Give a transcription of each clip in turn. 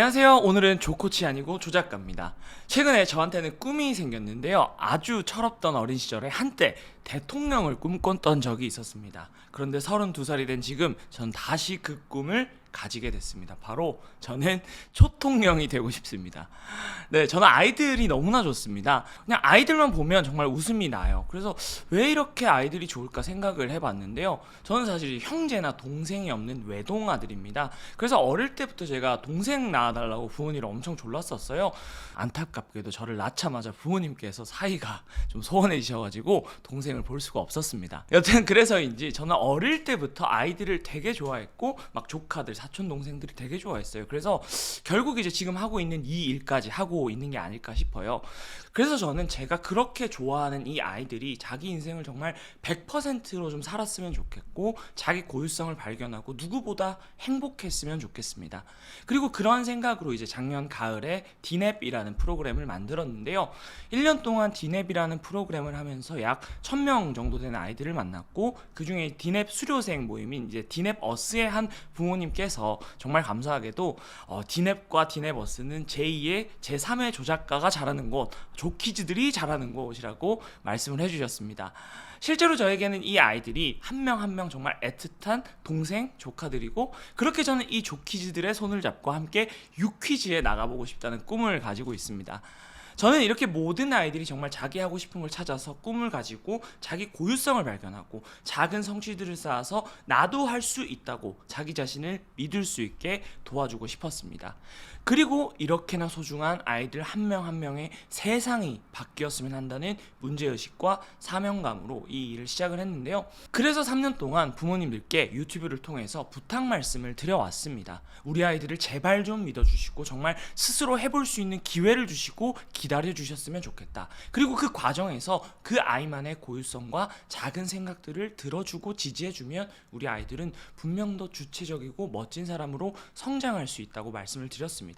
안녕하세요. 오늘은 조코치 아니고 조작가입니다. 최근에 저한테는 꿈이 생겼는데요. 아주 철없던 어린 시절에 한때 대통령을 꿈꿨던 적이 있었습니다. 그런데 32살이 된 지금 전 다시 그 꿈을 가지게 됐습니다. 바로 저는 초통령이 되고 싶습니다. 네, 저는 아이들이 너무나 좋습니다. 그냥 아이들만 보면 정말 웃음이 나요. 그래서 왜 이렇게 아이들이 좋을까 생각을 해봤는데요. 저는 사실 형제나 동생이 없는 외동아들입니다. 그래서 어릴 때부터 제가 동생 낳아달라고 부모님을 엄청 졸랐었어요. 안타깝게도 저를 낳자마자 부모님께서 사이가 좀 소원해지셔가지고 동생을 볼 수가 없었습니다. 여튼 그래서인지 저는 어릴 때부터 아이들을 되게 좋아했고 막 조카들, 사촌 동생들이 되게 좋아했어요. 그래서 결국 이제 지금 하고 있는 이 일까지 하고 있는 게 아닐까 싶어요. 그래서 저는 제가 그렇게 좋아하는 이 아이들이 자기 인생을 정말 100%로 좀 살았으면 좋겠고 자기 고유성을 발견하고 누구보다 행복했으면 좋겠습니다. 그리고 그런 생각으로 이제 작년 가을에 디냅이라는 프로그램을 만들었는데요. 1년 동안 디냅이라는 프로그램을 하면서 약 1000명 정도 되는 아이들을 만났고 그 중에 디냅 수료생 모임인 이제 디냅어스의 한 부모님께서 정말 감사하게도 디냅과 디냅어스는 제2의 제3의 조작가가 잘하는 곳, 조키즈들이 잘하는 곳이라고 말씀을 해주셨습니다. 실제로 저에게는 이 아이들이 한 명 한 명 정말 애틋한 동생, 조카들이고 그렇게 저는 이 조키즈들의 손을 잡고 함께 유퀴즈에 나가보고 싶다는 꿈을 가지고 있습니다. 저는 이렇게 모든 아이들이 정말 자기 하고 싶은 걸 찾아서 꿈을 가지고 자기 고유성을 발견하고 작은 성취들을 쌓아서 나도 할 수 있다고 자기 자신을 믿을 수 있게 도와주고 싶었습니다. 그리고 이렇게나 소중한 아이들 한 명 한 명의 세상이 바뀌었으면 한다는 문제의식과 사명감으로 이 일을 시작을 했는데요. 그래서 3년 동안 부모님들께 유튜브를 통해서 부탁 말씀을 드려왔습니다. 우리 아이들을 제발 좀 믿어주시고 정말 스스로 해볼 수 있는 기회를 주시고 기다려주셨으면 좋겠다. 그리고 그 과정에서 그 아이만의 고유성과 작은 생각들을 들어주고 지지해주면 우리 아이들은 분명 더 주체적이고 멋진 사람으로 성장할 수 있다고 말씀을 드렸습니다.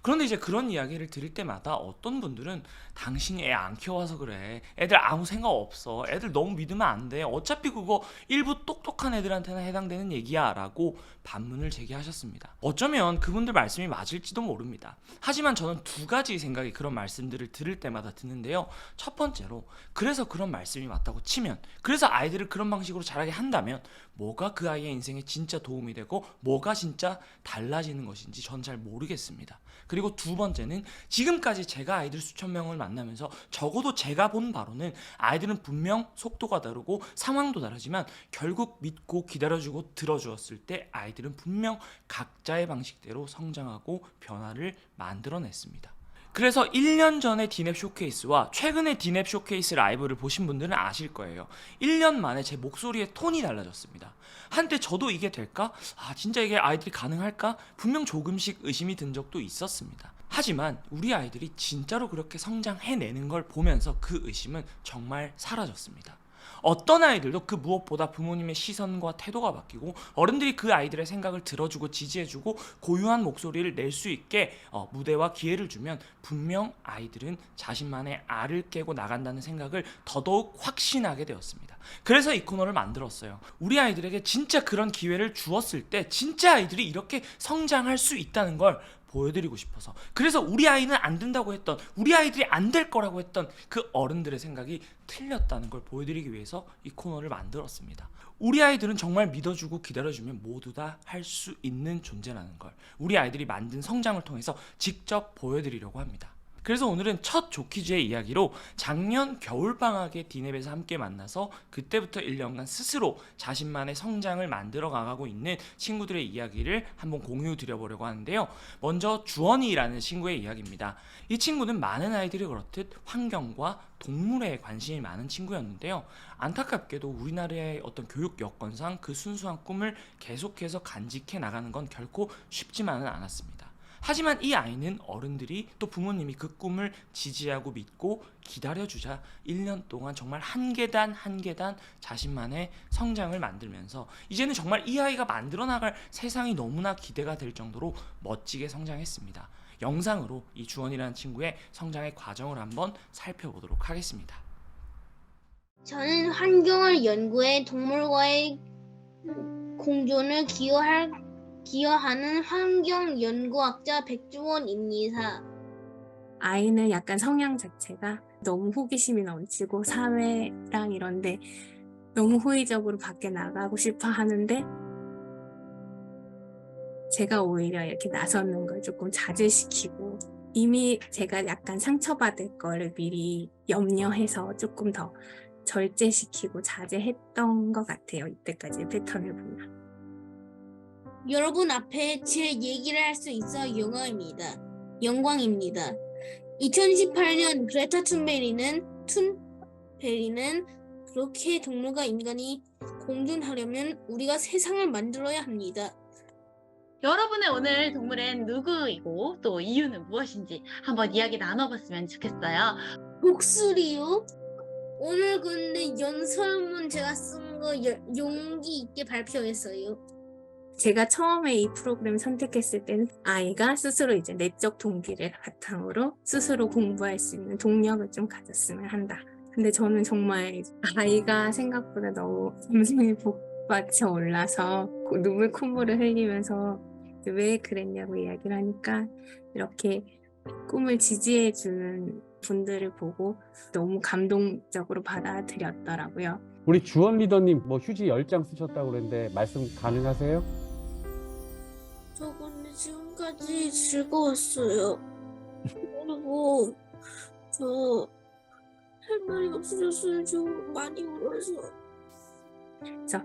그런데 이제 그런 이야기를 들을 때마다 어떤 분들은 당신이 애 안 키워서 그래. 애들 아무 생각 없어. 애들 너무 믿으면 안 돼. 어차피 그거 일부 똑똑한 애들한테나 해당되는 얘기야 라고 반문을 제기하셨습니다. 어쩌면 그분들 말씀이 맞을지도 모릅니다. 하지만 저는 두 가지 생각이 그런 말씀들을 들을 때마다 드는데요. 첫 번째로 그래서 그런 말씀이 맞다고 치면 그래서 아이들을 그런 방식으로 자라게 한다면 뭐가 그 아이의 인생에 진짜 도움이 되고 뭐가 진짜 달라지는 것인지 전 잘 모르겠습니다. 그리고 두 번째는 지금까지 제가 아이들 수천 명을 만나면서 적어도 제가 본 바로는 아이들은 분명 속도가 다르고 상황도 다르지만 결국 믿고 기다려주고 들어주었을 때 아이들은 분명 각자의 방식대로 성장하고 변화를 만들어냈습니다. 그래서 1년 전에 디냅 쇼케이스와 최근에 디냅 쇼케이스 라이브를 보신 분들은 아실 거예요. 1년 만에 제 목소리의 톤이 달라졌습니다. 한때 저도 이게 될까? 진짜 이게 아이들이 가능할까? 분명 조금씩 의심이 든 적도 있었습니다. 하지만 우리 아이들이 진짜로 그렇게 성장해내는 걸 보면서 그 의심은 정말 사라졌습니다. 어떤 아이들도 그 무엇보다 부모님의 시선과 태도가 바뀌고 어른들이 그 아이들의 생각을 들어주고 지지해주고 고유한 목소리를 낼 수 있게 무대와 기회를 주면 분명 아이들은 자신만의 알을 깨고 나간다는 생각을 더더욱 확신하게 되었습니다. 그래서 이 코너를 만들었어요. 우리 아이들에게 진짜 그런 기회를 주었을 때 진짜 아이들이 이렇게 성장할 수 있다는 걸 보여드리고 싶어서 그래서 우리 아이는 안 된다고 했던 우리 아이들이 안 될 거라고 했던 그 어른들의 생각이 틀렸다는 걸 보여드리기 위해서 이 코너를 만들었습니다. 우리 아이들은 정말 믿어주고 기다려주면 모두 다 할 수 있는 존재라는 걸 우리 아이들이 만든 성장을 통해서 직접 보여드리려고 합니다. 그래서 오늘은 첫 조키즈의 이야기로 작년 겨울방학에 디냅에서 함께 만나서 그때부터 1년간 스스로 자신만의 성장을 만들어 가고 있는 친구들의 이야기를 한번 공유 드려보려고 하는데요. 먼저 주원이라는 친구의 이야기입니다. 이 친구는 많은 아이들이 그렇듯 환경과 동물에 관심이 많은 친구였는데요. 안타깝게도 우리나라의 어떤 교육 여건상 그 순수한 꿈을 계속해서 간직해 나가는 건 결코 쉽지만은 않았습니다. 하지만 이 아이는 어른들이 또 부모님이 그 꿈을 지지하고 믿고 기다려주자 1년 동안 정말 한 계단 한 계단 자신만의 성장을 만들면서 이제는 정말 이 아이가 만들어 나갈 세상이 너무나 기대가 될 정도로 멋지게 성장했습니다. 영상으로 이 주원이라는 친구의 성장의 과정을 한번 살펴보도록 하겠습니다. 저는 환경을 연구해 동물과의 공존을 기여할 기여하는 환경연구학자 백주원입니다. 아이는 약간 성향 자체가 너무 호기심이 넘치고 사회랑 이런데 너무 호의적으로 밖에 나가고 싶어 하는데 제가 오히려 이렇게 나서는 걸 조금 자제시키고 이미 제가 약간 상처받을 거를 미리 염려해서 조금 더 절제시키고 자제했던 것 같아요. 이때까지 패턴을 보면. 여러분 앞에 제 얘기를 할 수 있어 영광입니다. 2018년 그레타 툰베리는 그렇게 동물과 인간이 공존하려면 우리가 세상을 만들어야 합니다. 여러분의 오늘 동물은 누구이고 또 이유는 무엇인지 한번 이야기 나눠봤으면 좋겠어요. 목소리요? 오늘 근데 연설문 제가 쓴 거 용기 있게 발표했어요. 제가 처음에 이 프로그램 선택했을 때는 아이가 스스로 이제 내적 동기를 바탕으로 스스로 공부할 수 있는 동력을 좀 가졌으면 한다. 근데 저는 정말 아이가 생각보다 너무 감성이 복받쳐 올라서 눈물 콧물을 흘리면서 왜 그랬냐고 이야기를 하니까 이렇게 꿈을 지지해주는 분들을 보고 너무 감동적으로 받아들였더라고요. 우리 주원 리더님 뭐 휴지 10장 쓰셨다고 그랬는데 말씀 가능하세요? 저 근데 지금까지 즐거웠어요. 그리고 저 할 말이 없어졌어요. 저 많이 울어서. 그래서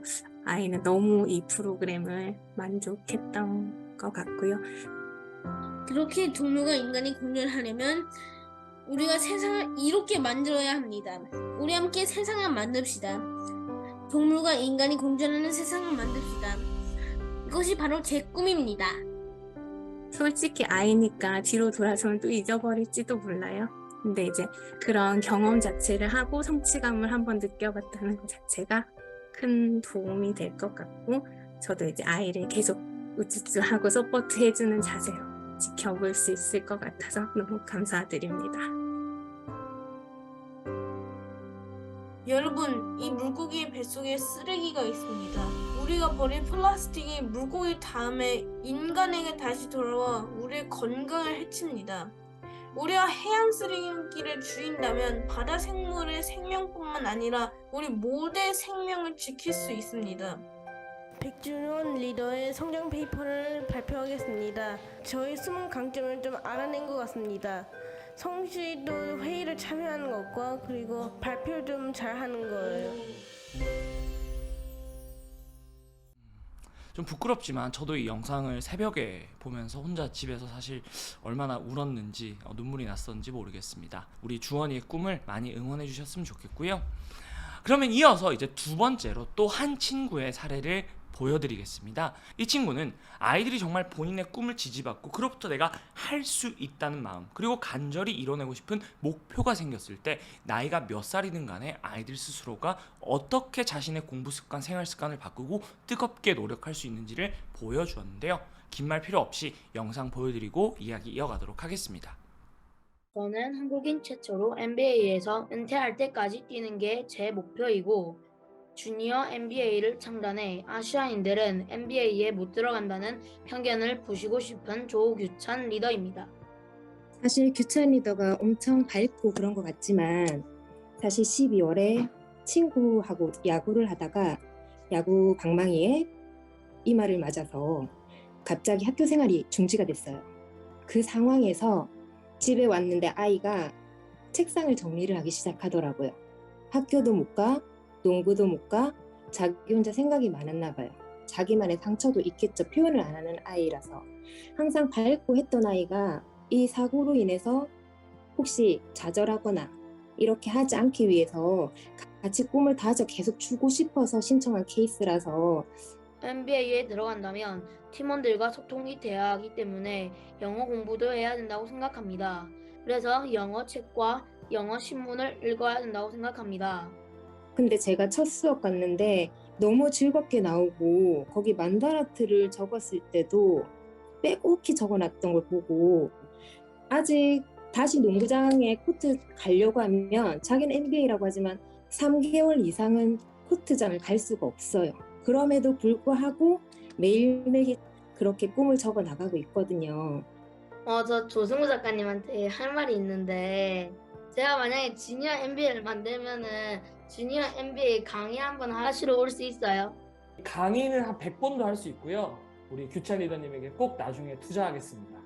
아이는 너무 이 프로그램을 만족했던 것 같고요. 그렇게 동물과 인간이 공존하려면 우리가 세상을 이렇게 만들어야 합니다. 우리 함께 세상을 만듭시다. 동물과 인간이 공존하는 세상을 만듭시다. 이것이 바로 제 꿈입니다. 솔직히 아이니까 뒤로 돌아서면 또 잊어버릴지도 몰라요. 근데 이제 그런 경험 자체를 하고 성취감을 한번 느껴봤다는 것 자체가 큰 도움이 될 것 같고 저도 이제 아이를 계속 우쭈쭈하고 서포트해주는 자세로 지켜볼 수 있을 것 같아서 너무 감사드립니다. 여러분, 이 물고기의 뱃속에 쓰레기가 있습니다. 우리가 버린 플라스틱이 물고기 다음에 인간에게 다시 돌아와 우리의 건강을 해칩니다. 우리가 해양 쓰레기를 줄인다면 바다 생물의 생명뿐만 아니라 우리 모두의 생명을 지킬 수 있습니다. 백준원 리더의 성장 페이퍼를 발표하겠습니다. 저의 숨은 강점을 좀 알아낸 것 같습니다. 성실도 회의를 참여하는 것과 그리고 발표 좀 잘하는 거예요. 좀 부끄럽지만 저도 이 영상을 새벽에 보면서 혼자 집에서 사실 얼마나 울었는지 눈물이 났었는지 모르겠습니다. 우리 주원이의 꿈을 많이 응원해 주셨으면 좋겠고요. 그러면 이어서 이제 두 번째로 또 한 친구의 사례를 보여드리겠습니다. 이 친구는 아이들이 정말 본인의 꿈을 지지받고 그로부터 내가 할 수 있다는 마음 그리고 간절히 이뤄내고 싶은 목표가 생겼을 때 나이가 몇 살이든 간에 아이들 스스로가 어떻게 자신의 공부 습관, 생활 습관을 바꾸고 뜨겁게 노력할 수 있는지를 보여주었는데요. 긴 말 필요 없이 영상 보여드리고 이야기 이어가도록 하겠습니다. 저는 한국인 최초로 NBA에서 은퇴할 때까지 뛰는 게 제 목표이고 주니어 NBA를 창단해 아시아인들은 NBA에 못 들어간다는 편견을 부수고 싶은 조규찬 리더입니다. 사실 규찬 리더가 엄청 밝고 그런 것 같지만 사실 12월에 친구하고 야구를 하다가 야구 방망이에 이마를 맞아서 갑자기 학교 생활이 중지가 됐어요. 그 상황에서 집에 왔는데 아이가 책상을 정리를 하기 시작하더라고요. 학교도 못 가, 농구도 못 가, 자기 혼자 생각이 많았나 봐요. 자기만의 상처도 있겠죠. 표현을 안 하는 아이라서. 항상 밝고 했던 아이가 이 사고로 인해서 혹시 좌절하거나 이렇게 하지 않기 위해서 같이 꿈을 다져 계속 주고 싶어서 신청한 케이스라서 NBA에 들어간다면 팀원들과 소통이 돼야 하기 때문에 영어 공부도 해야 된다고 생각합니다. 그래서 영어 책과 영어 신문을 읽어야 된다고 생각합니다. 근데 제가 첫 수업 갔는데 너무 즐겁게 나오고 거기 만다라트를 적었을 때도 빼곡히 적어놨던 걸 보고 아직 다시 농구장에 코트 가려고 하면 자기는 NBA라고 하지만 3개월 이상은 코트장을 갈 수가 없어요. 그럼에도 불구하고 매일매일 그렇게 꿈을 적어 나가고 있거든요. 저 조승우 작가님한테 할 말이 있는데 제가 만약에 주니어 MBA를 만들면은 주니어 MBA 강의 한번 하시러 올 수 있어요? 강의는 한 100번도 할 수 있고요. 우리 규찬 리더님에게 꼭 나중에 투자하겠습니다.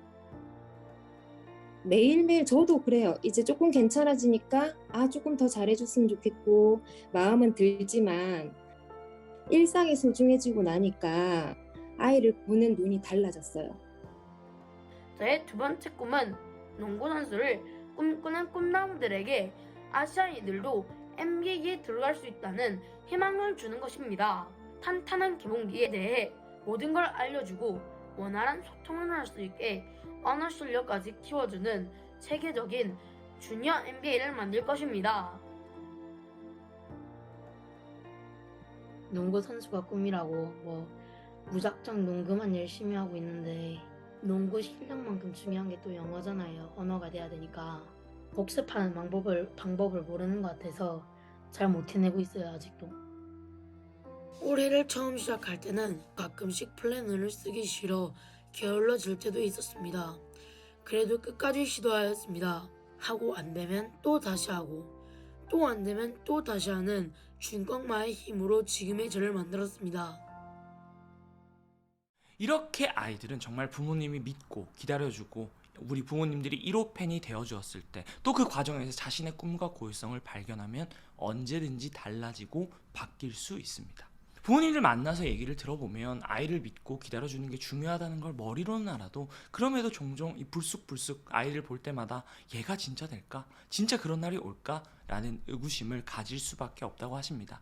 매일매일 저도 그래요. 이제 조금 괜찮아지니까 조금 더 잘해줬으면 좋겠고 마음은 들지만 일상이 소중해지고 나니까 아이를 보는 눈이 달라졌어요. 저의 두 번째 꿈은 농구 선수를 꿈꾸는 꿈나무들에게 아시아인들도 NBA에 들어갈 수 있다는 희망을 주는 것입니다. 탄탄한 기본기에 대해 모든 걸 알려주고 원활한 소통을 할 수 있게 언어 실력까지 키워주는 세계적인 주니어 NBA를 만들 것입니다. 농구 선수가 꿈이라고 무작정 농구만 열심히 하고 있는데 농구 실력만큼 중요한 게 또 영어잖아요. 언어가 돼야 되니까 복습하는 방법을 모르는 것 같아서 잘 못 해내고 있어요. 아직도. 올해를 처음 시작할 때는 가끔씩 플래너를 쓰기 싫어 게을러질 때도 있었습니다. 그래도 끝까지 시도하였습니다. 하고 안 되면 또 다시 하고 또 안 되면 또 다시 하는 준꺽마의 힘으로 지금의 저를 만들었습니다. 이렇게 아이들은 정말 부모님이 믿고 기다려주고 우리 부모님들이 1호 팬이 되어주었을 때 또 그 과정에서 자신의 꿈과 고유성을 발견하면 언제든지 달라지고 바뀔 수 있습니다. 부모님들 만나서 얘기를 들어보면 아이를 믿고 기다려주는 게 중요하다는 걸 머리로는 알아도 그럼에도 종종 이 불쑥불쑥 아이를 볼 때마다 얘가 진짜 될까? 진짜 그런 날이 올까? 라는 의구심을 가질 수밖에 없다고 하십니다.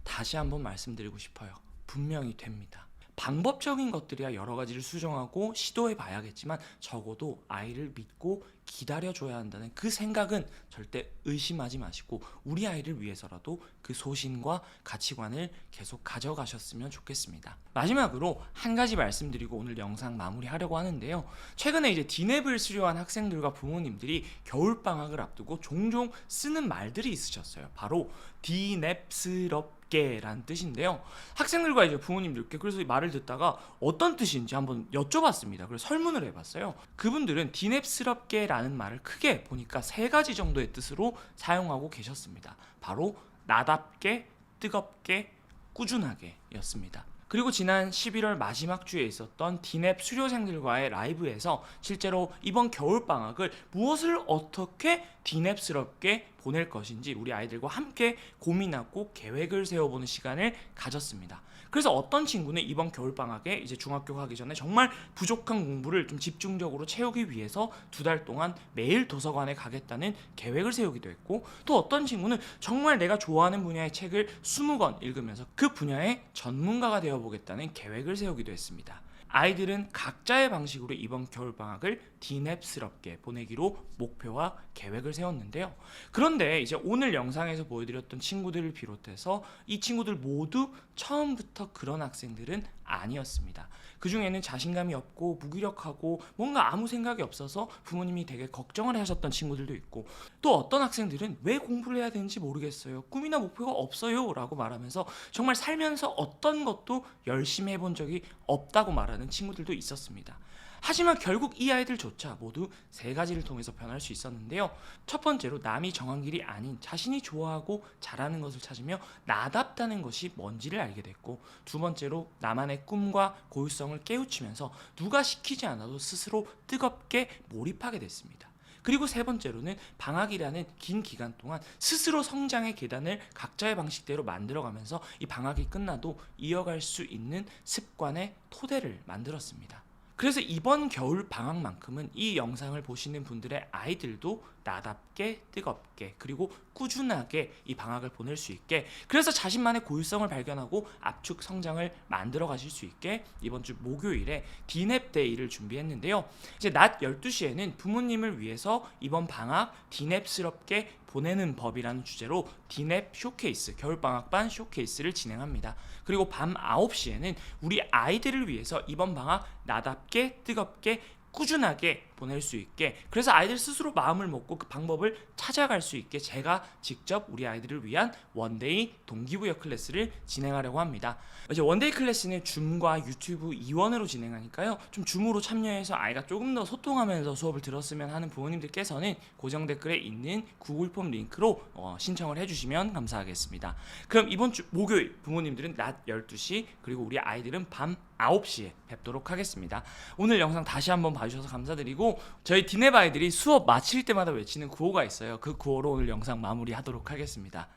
다시 한번 말씀드리고 싶어요. 분명히 됩니다. 방법적인 것들이야 여러 가지를 수정하고 시도해 봐야겠지만 적어도 아이를 믿고 기다려줘야 한다는 그 생각은 절대 의심하지 마시고 우리 아이를 위해서라도 그 소신과 가치관을 계속 가져가셨으면 좋겠습니다. 마지막으로 한 가지 말씀드리고 오늘 영상 마무리하려고 하는데요. 최근에 이제 디냅을 수료한 학생들과 부모님들이 겨울방학을 앞두고 종종 쓰는 말들이 있으셨어요. 바로 디냅스럽게 라는 뜻인데요. 학생들과 이제 부모님들께 그래서 이 말을 듣다가 어떤 뜻인지 한번 여쭤봤습니다. 그래서 설문을 해봤어요. 그분들은 디냅스럽게 라는 말을 크게 보니까 3가지 정도의 뜻으로 사용하고 계셨습니다. 바로 나답게, 뜨겁게, 꾸준하게 였습니다. 그리고 지난 11월 마지막 주에 있었던 디냅 수료생들과의 라이브에서 실제로 이번 겨울방학을 무엇을 어떻게 디냅스럽게 보낼 것인지 우리 아이들과 함께 고민하고 계획을 세워보는 시간을 가졌습니다. 그래서 어떤 친구는 이번 겨울방학에 이제 중학교 가기 전에 정말 부족한 공부를 좀 집중적으로 채우기 위해서 2달 동안 매일 도서관에 가겠다는 계획을 세우기도 했고, 또 어떤 친구는 정말 내가 좋아하는 분야의 책을 20권 읽으면서 그 분야의 전문가가 되어보겠다는 계획을 세우기도 했습니다. 아이들은 각자의 방식으로 이번 겨울방학을 디냅스럽게 보내기로 목표와 계획을 세웠는데요. 그런데 이제 오늘 영상에서 보여드렸던 친구들을 비롯해서 이 친구들 모두 처음부터 그런 학생들은 아니었습니다. 그 중에는 자신감이 없고 무기력하고 뭔가 아무 생각이 없어서 부모님이 되게 걱정을 하셨던 친구들도 있고, 또 어떤 학생들은 왜 공부를 해야 되는지 모르겠어요, 꿈이나 목표가 없어요 라고 말하면서 정말 살면서 어떤 것도 열심히 해본 적이 없다고 말하는 친구들도 있었습니다. 하지만 결국 이 아이들조차 모두 3가지를 통해서 변할 수 있었는데요. 첫 번째로 남이 정한 길이 아닌 자신이 좋아하고 잘하는 것을 찾으며 나답다는 것이 뭔지를 알게 됐고, 2번째로 나만의 꿈과 고유성을 깨우치면서 누가 시키지 않아도 스스로 뜨겁게 몰입하게 됐습니다. 그리고 3번째로는 방학이라는 긴 기간 동안 스스로 성장의 계단을 각자의 방식대로 만들어가면서 이 방학이 끝나도 이어갈 수 있는 습관의 토대를 만들었습니다. 그래서 이번 겨울 방학만큼은 이 영상을 보시는 분들의 아이들도 나답게, 뜨겁게, 그리고 꾸준하게 이 방학을 보낼 수 있게, 그래서 자신만의 고유성을 발견하고 압축 성장을 만들어 가실 수 있게 이번 주 목요일에 디냅데이를 준비했는데요. 이제 낮 12시에는 부모님을 위해서 이번 방학 디냅스럽게 보내는 법이라는 주제로 디냅 쇼케이스, 겨울방학반 쇼케이스를 진행합니다. 그리고 밤 9시에는 우리 아이들을 위해서 이번 방학 나답게, 뜨겁게, 꾸준하게 보낼 수 있게, 그래서 아이들 스스로 마음을 먹고 그 방법을 찾아갈 수 있게 제가 직접 우리 아이들을 위한 원데이 동기부여 클래스를 진행하려고 합니다. 이제 원데이 클래스는 줌과 유튜브 이원으로 진행하니까요, 좀 줌으로 참여해서 아이가 조금 더 소통하면서 수업을 들었으면 하는 부모님들께서는 고정 댓글에 있는 구글 폼 링크로 신청을 해주시면 감사하겠습니다. 그럼 이번 주 목요일 부모님들은 낮 12시, 그리고 우리 아이들은 밤 9시에 뵙도록 하겠습니다. 오늘 영상 다시 한번 봐주셔서 감사드리고, 저희 디넵 아이들이 수업 마칠 때마다 외치는 구호가 있어요. 그 구호로 오늘 영상 마무리하도록 하겠습니다.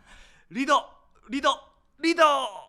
리더! 리더! 리더!